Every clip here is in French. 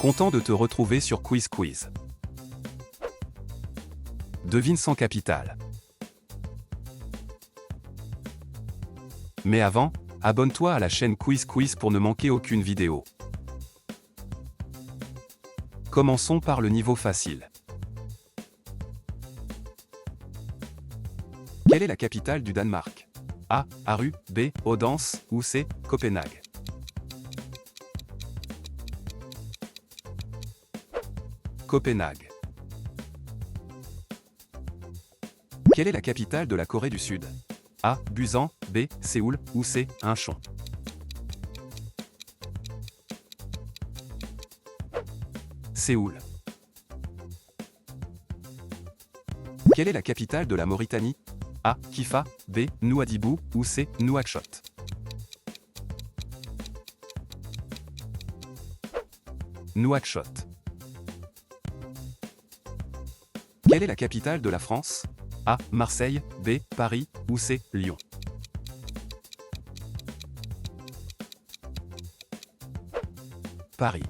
Content de te retrouver sur Quiz Quiz. Devine sans capitale. Mais avant, abonne-toi à la chaîne Quiz Quiz pour ne manquer aucune vidéo. Commençons par le niveau facile. Quelle est la capitale du Danemark? A. Aarhus, B. Odense ou C. Copenhague? Copenhague. Quelle est la capitale de la Corée du Sud? A. Busan, B. Séoul ou C. Incheon? Séoul. Quelle est la capitale de la Mauritanie? A. Kifa, B. Nouadhibou ou C. Nouakchott? Nouakchott. Quelle est la capitale de la France? A. Marseille, B. Paris ou C. Lyon? Paris.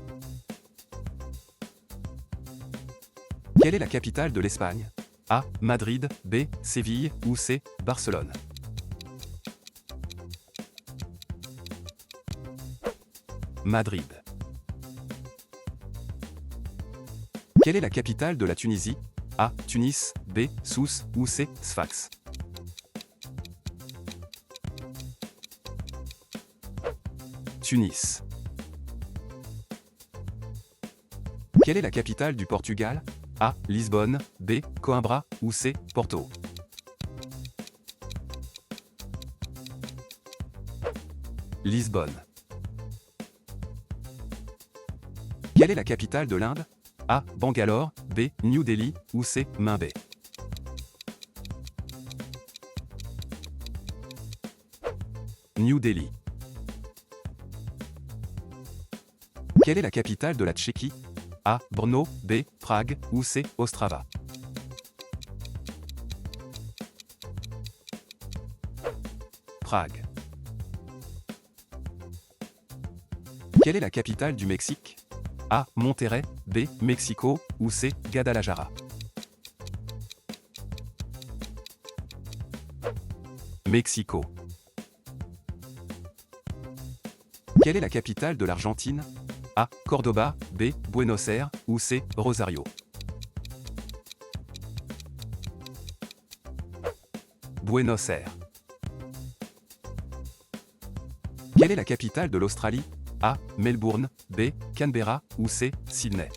Quelle est la capitale de l'Espagne? A. Madrid, B. Séville ou C. Barcelone? Madrid. Quelle est la capitale de la Tunisie? A. Tunis, B. Sousse ou C. Sfax? Tunis. Quelle est la capitale du Portugal? A. Lisbonne, B. Coimbra ou C. Porto? Lisbonne. Quelle est la capitale de l'Inde? A. Bangalore, B. New Delhi ou C. Mumbai? New Delhi. Quelle est la capitale de la Tchéquie? A. Brno, B. Prague ou C. Ostrava? Prague. Quelle est la capitale du Mexique? A. Monterrey, B. Mexico ou C. Guadalajara? Mexico. Quelle est la capitale de l'Argentine? A. Cordoba, B. Buenos Aires ou C. Rosario? Buenos Aires. Quelle est la capitale de l'Australie? A. Melbourne, B. Canberra ou C. Sydney?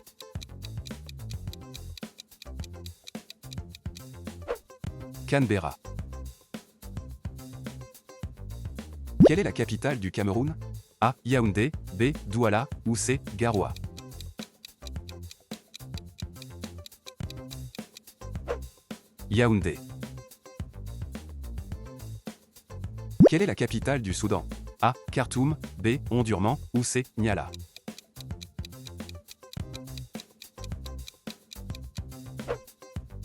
Canberra. Quelle est la capitale du Cameroun? A. Yaoundé, B. Douala ou C. Garoua? Yaoundé. Quelle est la capitale du Soudan? A. Khartoum, B. Omdurman ou C. Niala?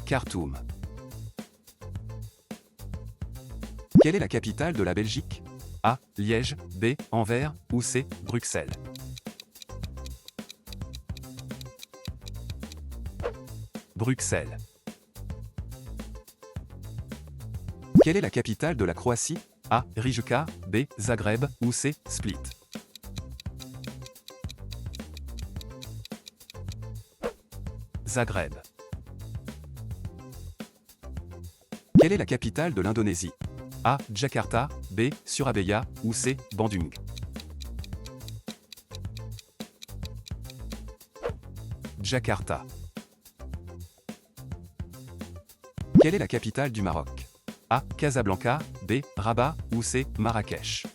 Khartoum. Quelle est la capitale de la Belgique? A. Liège, B. Anvers ou C. Bruxelles? Bruxelles. Quelle est la capitale de la Croatie? A. Rijeka, B. Zagreb ou C. Split? Zagreb. Quelle est la capitale de l'Indonésie? A. Jakarta, B. Surabaya ou C. Bandung? Jakarta. Quelle est la capitale du Maroc? A. Casablanca, B. Rabat ou C. Marrakech?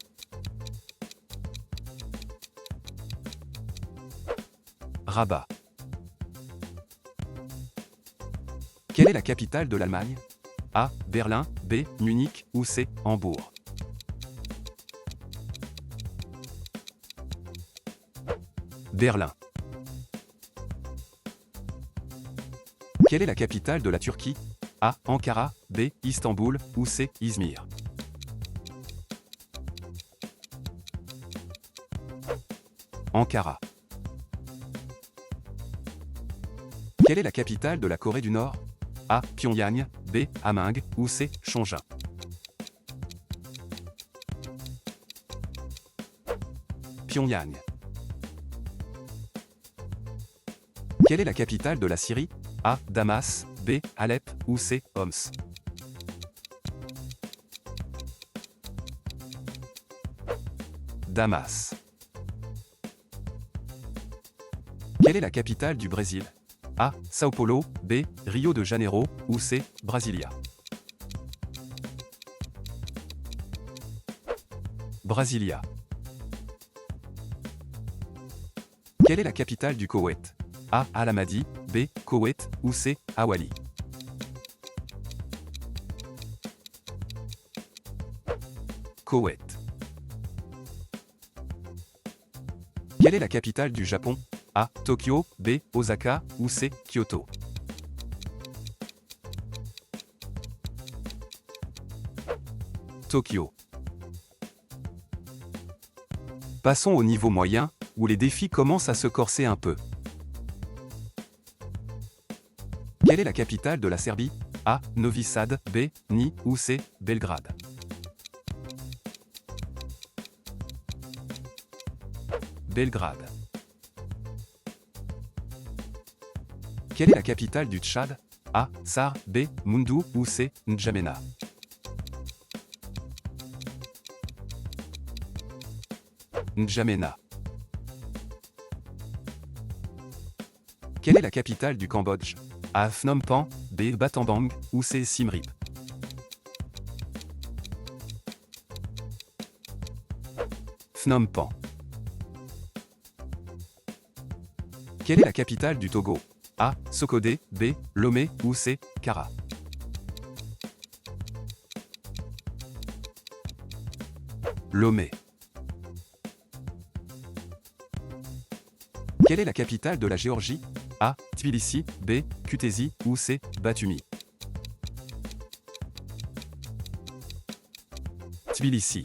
Rabat. Quelle est la capitale de l'Allemagne? A. Berlin, B. Munich ou C. Hambourg? Berlin. Quelle est la capitale de la Turquie? A. Ankara, B. Istanbul ou C. Izmir? Ankara. Quelle est la capitale de la Corée du Nord? A. Pyongyang, B. Hamhung, ou C. Chongqing. Pyongyang. Quelle est la capitale de la Syrie? A. Damas, B. Alep, ou C. Homs. Damas. Quelle est la capitale du Brésil? A. São Paulo, B. Rio de Janeiro, ou C. Brasilia. Brasilia. Quelle est la capitale du Koweït? A. Al-Hamadi, B. Koweït, ou C. Awali. Koweït. Quelle est la capitale du Japon? A. Tokyo, B. Osaka, ou C. Kyoto. Tokyo. Passons au niveau moyen, où les défis commencent à se corser un peu. Quelle est la capitale de la Serbie? A. Novi Sad, B. Ni, ou C. Belgrade. Belgrade. Quelle est la capitale du Tchad? A. Sar, B. Moundou, ou C. N'Djamena. N'Djamena. Quelle est la capitale du Cambodge? A. Phnom Penh, B. Battambang, ou C. Siem Reap. Phnom Penh. Quelle est la capitale du Togo? A. Sokodé, B. Lomé, ou C. Kara. Lomé. Quelle est la capitale de la Géorgie? A. Tbilissi, B. Kutaisi, ou C. Batumi. Tbilissi.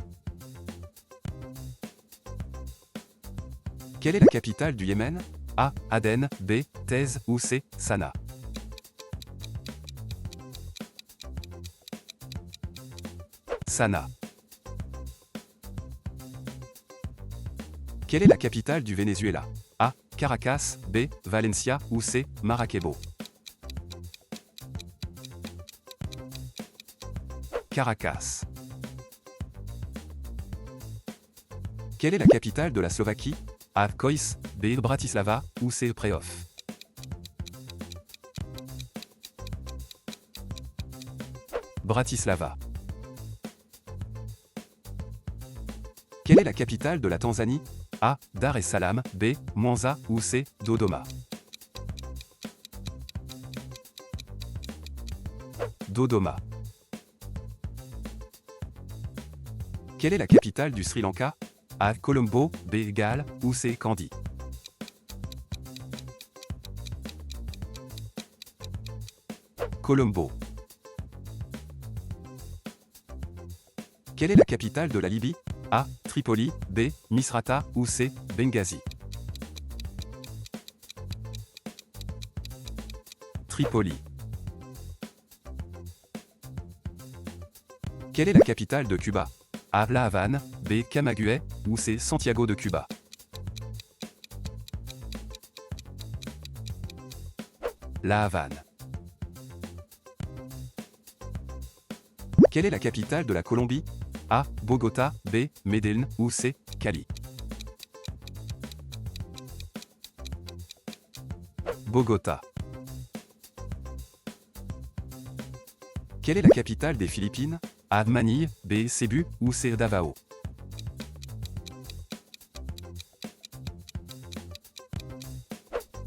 Quelle est la capitale du Yémen? A. Aden, B. Thèse, ou C. Sanaa. Sanaa. Quelle est la capitale du Venezuela? A. Caracas, B. Valencia, ou C. Maracaibo. Caracas. Quelle est la capitale de la Slovaquie? A. Košice, B. Bratislava, ou C. Prešov. Bratislava. Quelle est la capitale de la Tanzanie? A. Dar es Salaam, B. Mwanza, ou C. Dodoma. Dodoma. Quelle est la capitale du Sri Lanka? A. Colombo, B. Galle, ou C. Kandy. Colombo. Quelle est la capitale de la Libye? A. Tripoli, B. Misrata, ou C. Benghazi. Tripoli. Quelle est la capitale de Cuba? A. La Havane, B. Camagüey, ou C. Santiago de Cuba. La Havane. Quelle est la capitale de la Colombie? A. Bogota, B. Medellín, ou C. Cali. Bogota. Quelle est la capitale des Philippines? A. Manille, B. Cebu, ou C. Davao.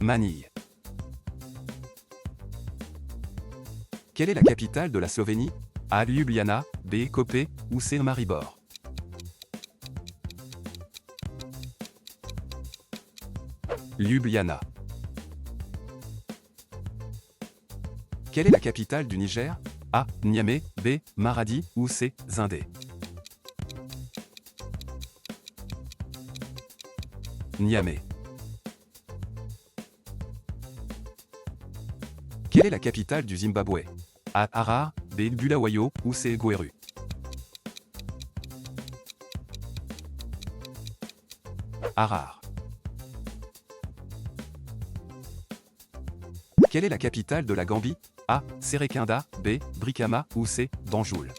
Manille. Quelle est la capitale de la Slovénie? A. Ljubljana, B. Koper, ou C. Maribor. Ljubljana. Quelle est la capitale du Niger? A. Niamey, B. Maradi, ou C. Zindé. Niamey. Quelle est la capitale du Zimbabwe? A. Harare, B. Bulawayo, ou C. Gweru. Harare. Quelle est la capitale de la Gambie? A. Serekunda, B. Brikama, ou C. Banjul.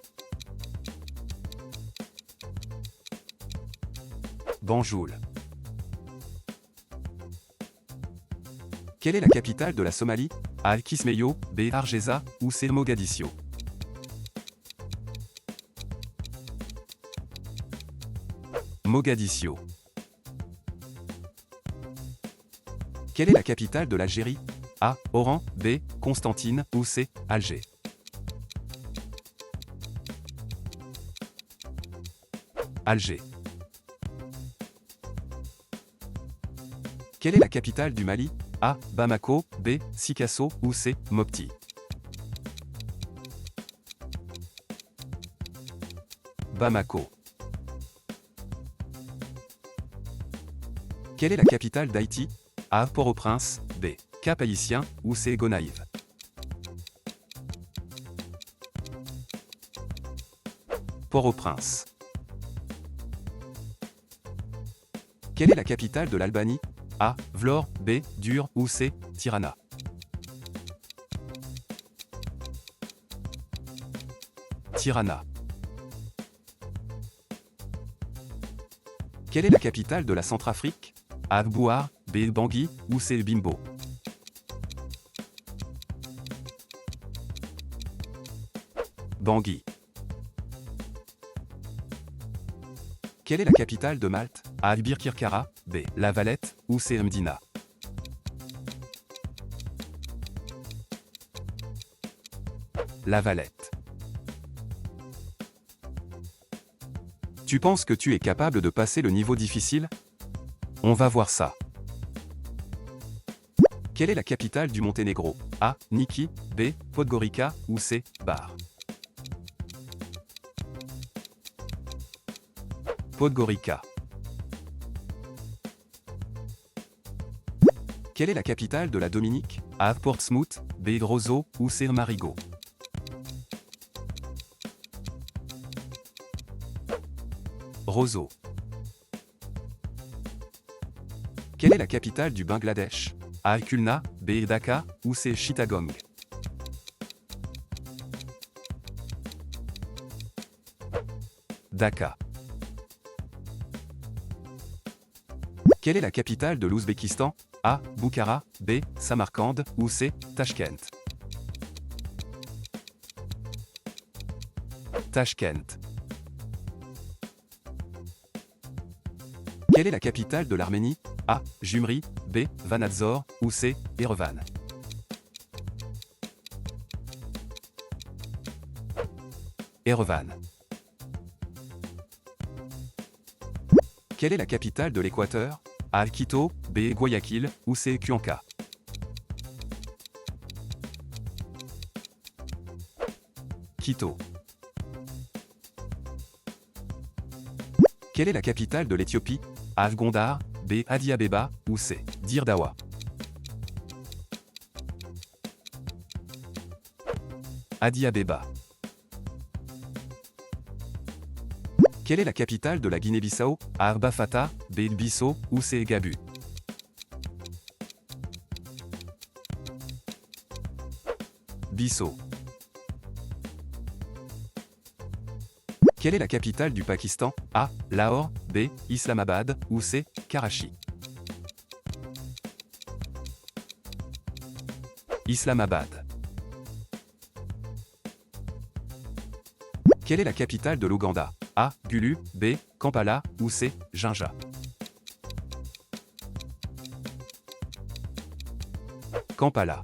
Banjul. Quelle est la capitale de la Somalie? A. Kismayo, B. Hargeisa, ou C. Mogadiscio. Mogadiscio. Quelle est la capitale de l'Algérie? A. Oran, B. Constantine, ou C. Alger. Alger. Quelle est la capitale du Mali? A. Bamako, B. Sikasso, ou C. Mopti. Bamako. Quelle est la capitale d'Haïti? A. Port-au-Prince, B. Cap-Haïtien, ou C. Gonaïves. Port-au-Prince. Quelle est la capitale de l'Albanie? A. Vlor, B. Dur, ou C. Tirana. Tirana. Quelle est la capitale de la Centrafrique? A. Bouar, B. Bangui, ou C. Bimbo. Bangui. Quelle est la capitale de Malte? A. Birkirkara, B. La Valette, ou C. Mdina. La Valette. Tu penses que tu es capable de passer le niveau difficile? On va voir ça. Quelle est la capitale du Monténégro? A. Niki, B. Podgorica, ou C. Bar. Podgorica. Quelle est la capitale de la Dominique? A. Portsmouth, B. Roseau, ou C. Marigot. Roseau. Quelle est la capitale du Bangladesh? A. Khulna, B. Dhaka, ou C. Chittagong. Dhaka. Quelle est la capitale de l'Ouzbékistan? A. Bukhara, B. Samarcande, ou C. Tachkent. Tachkent. Quelle est la capitale de l'Arménie? A. Jumri, B. Vanadzor, ou C. Erevan. Erevan. Quelle est la capitale de l'Équateur? A. Quito, B. Guayaquil, ou C. Cuenca. Quito. Quelle est la capitale de l'Éthiopie? A. Gondar, B. Addis Abeba, ou C. Dire Dawa. Addis Abeba. Quelle est la capitale de la Guinée-Bissau? A. Bafata, B. Bissau, ou C. Gabu. Bissau. Quelle est la capitale du Pakistan? A. Lahore, B. Islamabad, ou C. Karachi. Islamabad. Quelle est la capitale de l'Ouganda? A. Gulu, B. Kampala, ou C. Jinja. Kampala.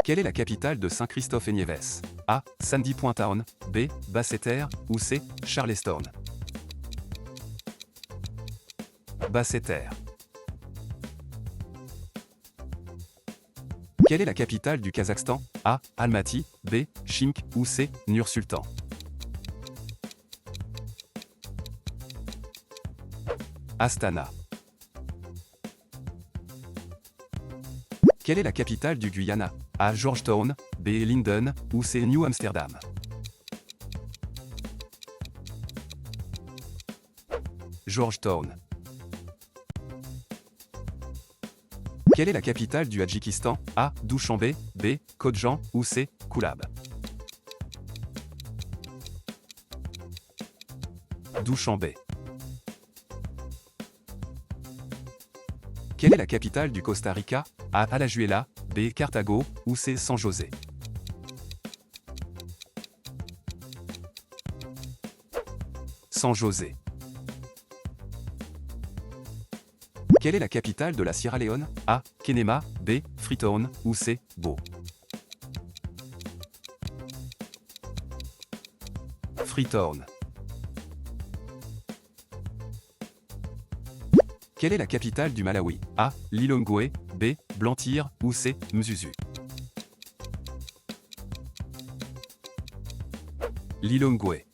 Quelle est la capitale de Saint-Christophe-et-Niévès? A. Sandy Point Town, B. Basseterre, ou C. Charleston. Basseterre. Quelle est la capitale du Kazakhstan? A. Almaty, B. Chimk, ou C. Nur-Sultan. Astana. Quelle est la capitale du Guyana? A. Georgetown, B. Linden, ou C. New Amsterdam? Georgetown. Quelle est la capitale du Tadjikistan? A. Dushanbe, B. Kodjan, ou C. Koulab? Dushanbe. Quelle est la capitale du Costa Rica? A. Alajuela, B. Cartago, ou C. San José? San José. Quelle est la capitale de la Sierra Leone? A. Kenema, B. Freetown, ou C. Bo? Freetown. Quelle est la capitale du Malawi? A. Lilongwe, B. Blantyre, ou C. Mzuzu? Lilongwe.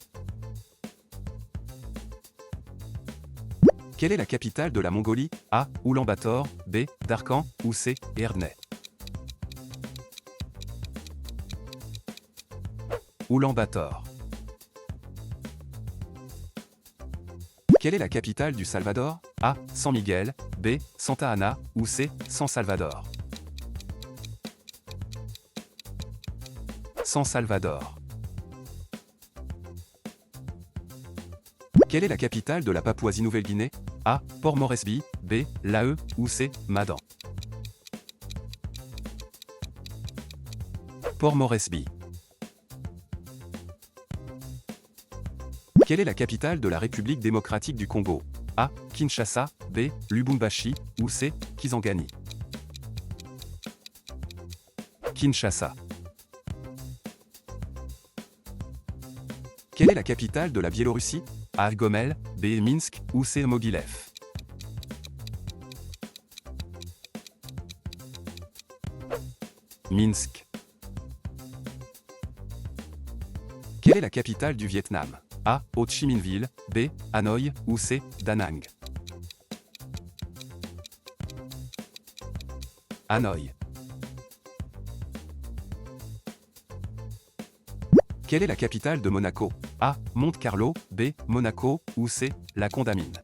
Quelle est la capitale de la Mongolie? A. Oulan-Bator, B. Darkhan, ou C. Erdney? Oulan-Bator. Quelle est la capitale du Salvador? A. San Miguel, B. Santa Ana, ou C. San Salvador? San Salvador. Quelle est la capitale de la Papouasie-Nouvelle-Guinée? A. Port Moresby, B. Lae, ou C. Madan? Port Moresby. Quelle est la capitale de la République démocratique du Congo? A. Kinshasa, B. Lubumbashi, ou C. Kisangani? Kinshasa. Quelle est la capitale de la Biélorussie? A. Gomel, B. Minsk, ou C. Mogilev? Minsk. Quelle est la capitale du Vietnam? A. Ho Chi Minh Ville, B. Hanoï, ou C. Da Nang? Hanoï. Quelle est la capitale de Monaco? A. Monte Carlo, B. Monaco, ou C. La Condamine?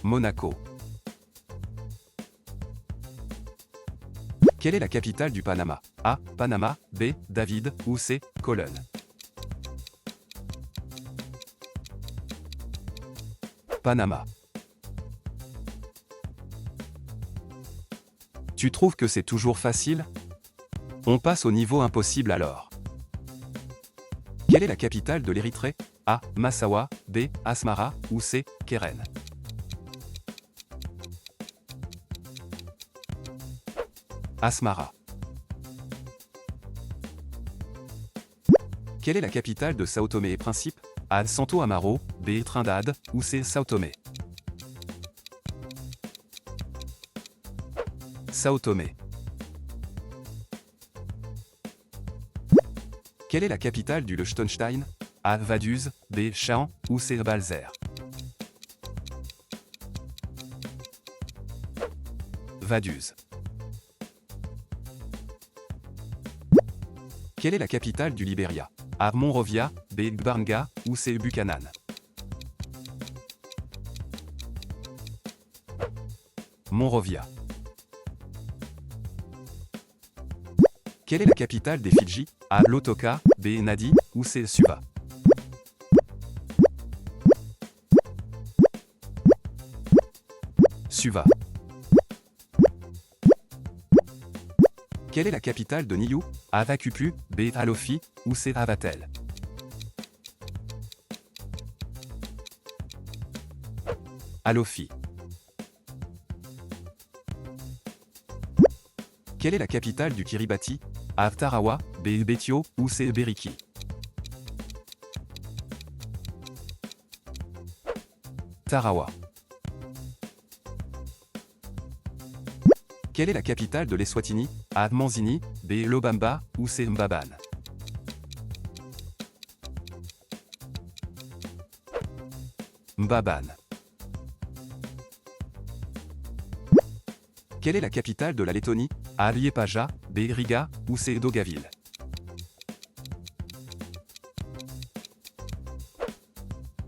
Monaco. Quelle est la capitale du Panama? A. Panama, B. David, ou C. Colon? Panama. Tu trouves que c'est toujours facile? On passe au niveau impossible alors. Quelle est la capitale de l'Érythrée? A. Massawa, B. Asmara, ou C. Keren? Asmara. Quelle est la capitale de Sao Tomé et Principe? A. Santo Amaro, B. Trindade, ou C. Sao Tomé? Sao Tomé. Quelle est la capitale du Liechtenstein? A. Vaduz, B. Chaaen, ou C. Balzer? Vaduz. Quelle est la capitale du Libéria? A. Monrovia, B. Gbarnga, ou C. Buchanan? Monrovia. Quelle est la capitale des Fidji? A. Lautoka, B. Nadi, ou C. Suva? Suva. Quelle est la capitale de Niue? A. Vakupu, B. Alofi, ou C. Avatel? Alofi. Quelle est la capitale du Kiribati? A. Tarawa, B. Betio, ou C. Beriki? Tarawa. Quelle est la capitale de l'Eswatini? A. Manzini, B. Lobamba, ou C. Mbaban? Mbaban. Quelle est la capitale de la Lettonie? A. Liepaja, B. Riga, ou C. Daugaville.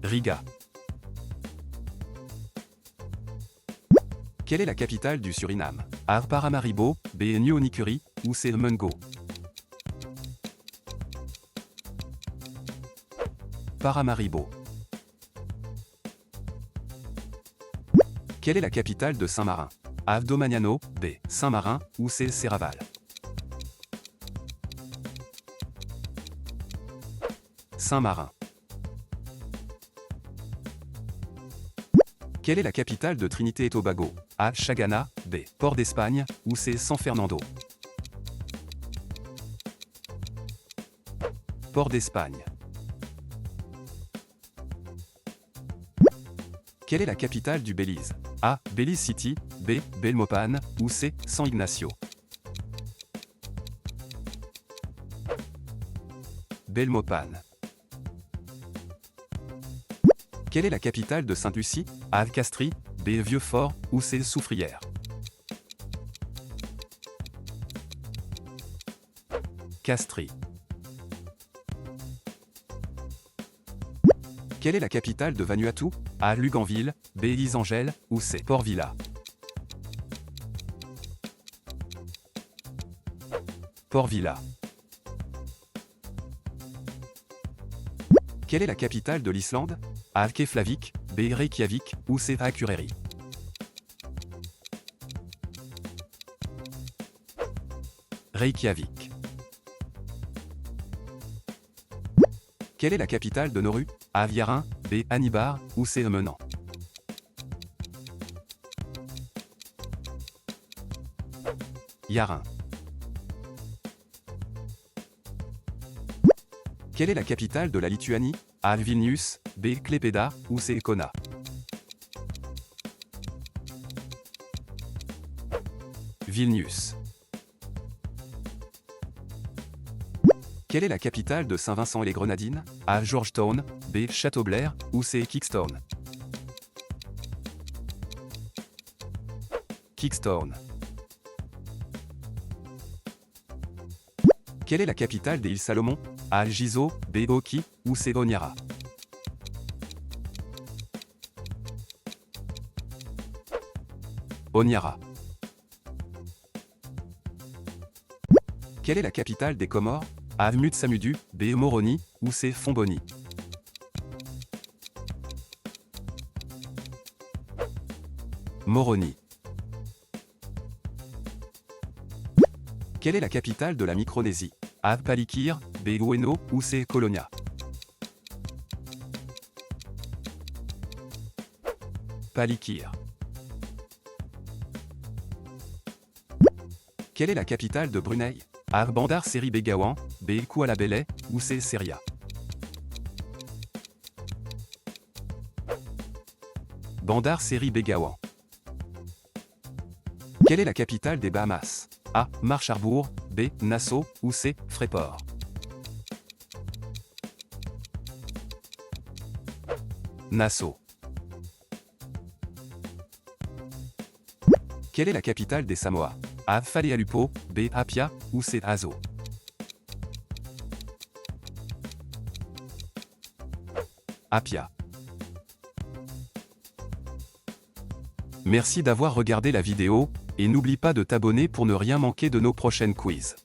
Riga. Quelle est la capitale du Suriname? A. Paramaribo, B. New-Nikuri, ou C. Mungo. Paramaribo. Quelle est la capitale de Saint-Marin? A. Domaniano, B. Saint-Marin, ou C. Serraval. Saint-Marin. Quelle est la capitale de Trinité et Tobago? A. Chagana, B. Port d'Espagne, ou C. San Fernando. Port d'Espagne. Quelle est la capitale du Belize? A. Belize City, B. Belmopan, ou C. San Ignacio. Belmopan. Quelle est la capitale de Sainte-Lucie? A. Castries, B. Vieux-Fort, ou C. Soufrière. Castries. Quelle est la capitale de Vanuatu? A. Luganville, B. Lisangel, ou C. Port Vila. Port Vila. Quelle est la capitale de l'Islande? A. Keflavik, B. Reykjavik, ou C. Akureyri. Reykjavik. Quelle est la capitale de Nauru? A. Viarin, B. Anibar, ou C. Menan. Yarin. Quelle est la capitale de la Lituanie? A. Vilnius, B. Klaipėda, ou C. Kauna. Vilnius. Quelle est la capitale de Saint-Vincent et les Grenadines? A. Georgetown, B. Châteaublair, ou C. Kingston. Kingston. Quelle est la capitale des îles Salomon? A. Gizo, B. Oki, ou C. Honiara. Honiara. Quelle est la capitale des Comores? A. Mutsamudu, B. Moroni, ou C. Fomboni. Moroni. Quelle est la capitale de la Micronésie? A. Palikir, B. Ueno, ou C. Colonia. Palikir. Quelle est la capitale de Brunei? A. Bandar Seri Begawan, B. Kuala Belait, ou C. Seria. Bandar Seri Begawan. Quelle est la capitale des Bahamas? A. Marsh Harbour, B. Nassau, ou C. Freeport. Nassau. Quelle est la capitale des Samoa? A. Falealupo, B. Apia, ou C. Azo. Apia. Merci d'avoir regardé la vidéo, et n'oublie pas de t'abonner pour ne rien manquer de nos prochaines quiz.